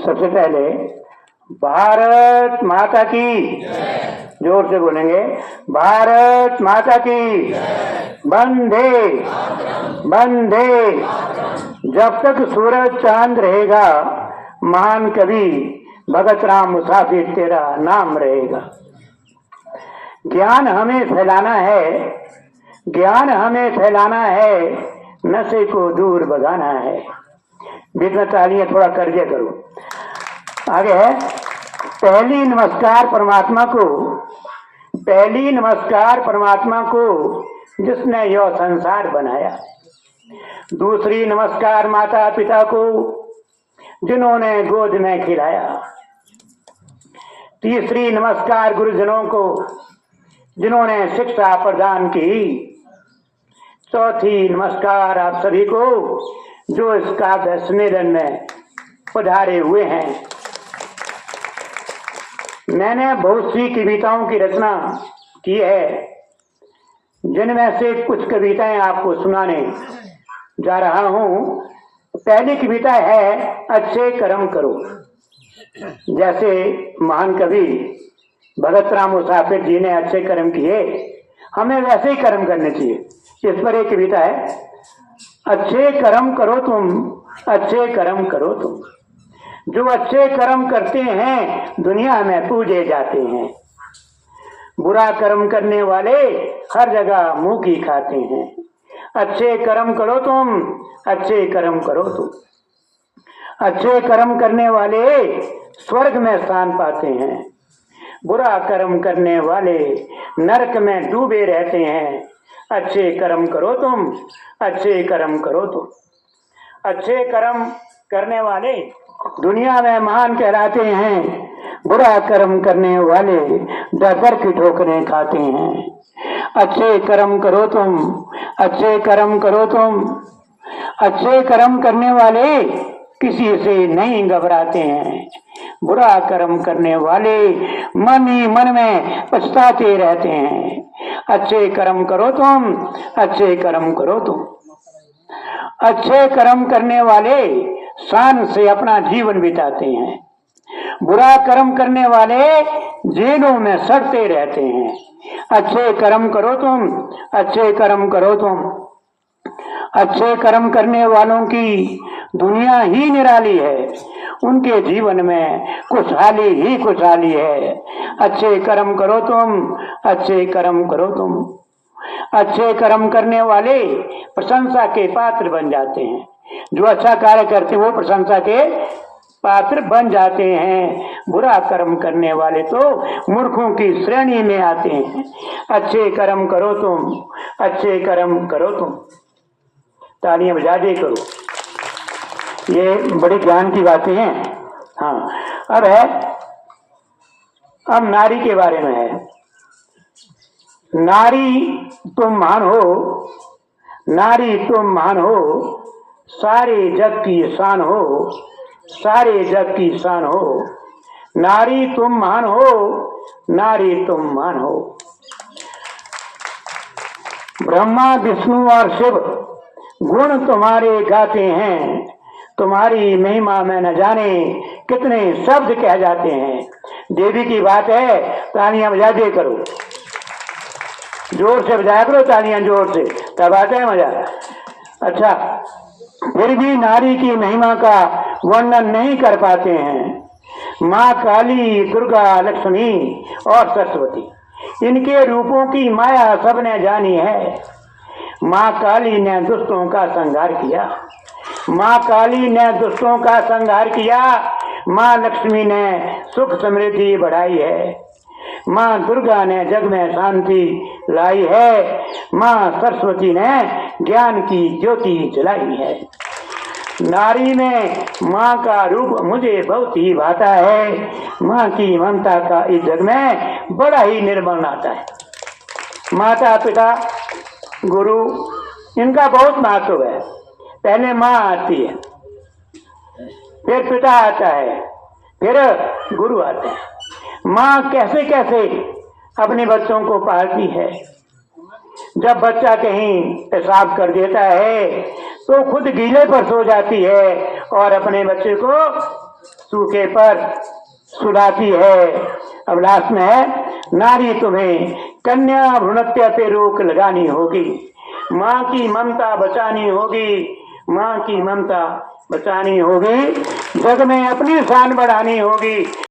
सबसे पहले भारत माता की, जोर से बोलेंगे, भारत माता की, वंदे वंदे। जब तक सूरज चांद रहेगा, महान कवि भगत राम मुसाफिर तेरा नाम रहेगा। ज्ञान हमें फैलाना है, ज्ञान हमें फैलाना है, नशे को दूर भगाना है। बीच में तालियां थोड़ा कर दिया करो। आगे है, पहली नमस्कार परमात्मा को, पहली नमस्कार परमात्मा को जिसने यह संसार बनाया। दूसरी नमस्कार माता पिता को जिन्होंने गोद में खिलाया। तीसरी नमस्कार गुरुजनों को जिन्होंने शिक्षा प्रदान की। चौथी नमस्कार आप सभी को जो इस काव्य सम्मेलन में पधारे हुए हैं। मैंने बहुत सी कविताओं की रचना की है, जिनमें से कुछ कविताएं आपको सुनाने जा रहा हूं। पहली कविता है अच्छे कर्म करो। जैसे महान कवि भगत राम मुसाफिर जी ने अच्छे कर्म किए, हमें वैसे ही कर्म करने चाहिए। इस पर एक कविता है, अच्छे कर्म करो तुम, अच्छे कर्म करो तुम। जो अच्छे कर्म करते हैं दुनिया में पूजे जाते हैं। बुरा कर्म करने वाले हर जगह मुंह की खाते हैं। अच्छे कर्म करो तुम, अच्छे कर्म करो तुम। अच्छे कर्म करने वाले स्वर्ग में स्थान पाते हैं। बुरा कर्म करने वाले नरक में डूबे रहते हैं। अच्छे कर्म करो तुम, अच्छे कर्म करो तुम। अच्छे कर्म करने वाले दुनिया में महान कहलाते हैं। बुरा कर्म करने वाले डर की ठोकरें खाते हैं। अच्छे कर्म करो तुम, अच्छे कर्म करो तुम। अच्छे कर्म करने वाले किसी से नहीं घबराते हैं। बुरा कर्म करने वाले मन ही मन में पछताते रहते हैं। अच्छे कर्म करो तुम, अच्छे कर्म करो तुम। अच्छे कर्म करने वाले शान से अपना जीवन बिताते हैं। बुरा कर्म करने वाले जेलों में सड़ते रहते हैं। अच्छे कर्म करो तुम, अच्छे कर्म करो तुम। अच्छे कर्म करने वालों की दुनिया ही निराली है। उनके जीवन में खुशहाली ही खुशहाली है। अच्छे कर्म करो तुम, अच्छे कर्म करो तुम। अच्छे कर्म करने वाले प्रशंसा के पात्र बन जाते हैं। जो अच्छा कार्य करते हैं वो प्रशंसा के पात्र बन जाते हैं। बुरा कर्म करने वाले तो मूर्खों की श्रेणी में आते हैं। अच्छे कर्म करो तुम, अच्छे कर्म करो तुम। तालियां बजा दे करो, ये बड़ी ज्ञान की बातें हैं। हाँ, अब है, अब नारी के बारे में है। नारी तुम महान हो, नारी तुम महान हो, सारे जग की शान हो, सारे जग की शान हो। नारी तुम महान हो, नारी तुम महान हो। ब्रह्मा विष्णु और शिव गुण तुम्हारे गाते हैं। तुम्हारी महिमा में न जाने कितने शब्द कह जाते हैं। देवी की बात है, तालियां बजा दे करो, जोर से बजाया करो तालियां, जोर से, तब आता है मजा। अच्छा, फिर भी नारी की महिमा का वर्णन नहीं कर पाते हैं। माँ काली, दुर्गा, लक्ष्मी और सरस्वती, इनके रूपों की माया सबने जानी है। माँ काली ने दुष्टों का संहार किया, माँ काली ने दुष्टों का संहार किया। माँ लक्ष्मी ने सुख समृद्धि बढ़ाई है। माँ दुर्गा ने जग में शांति लाई है। माँ सरस्वती ने ज्ञान की ज्योति जलाई है। नारी में माँ का रूप मुझे बहुत ही भाता है। माँ की ममता का इस जग में बड़ा ही निर्मल नाता है। माता पिता गुरु, इनका बहुत महत्व है। पहले माँ आती है, फिर पिता आता है, फिर गुरु आते हैं। माँ कैसे कैसे अपने बच्चों को पालती है। जब बच्चा कहीं पेशाब कर देता है तो खुद गीले पर सो जाती है और अपने बच्चे को सूखे पर सुलाती है। अब लास्ट में है, नारी तुम्हें कन्या भ्रूणहत्या पे रोक लगानी होगी, माँ की ममता बचानी होगी, माँ की ममता बचानी होगी, जग में अपनी शान बढ़ानी होगी।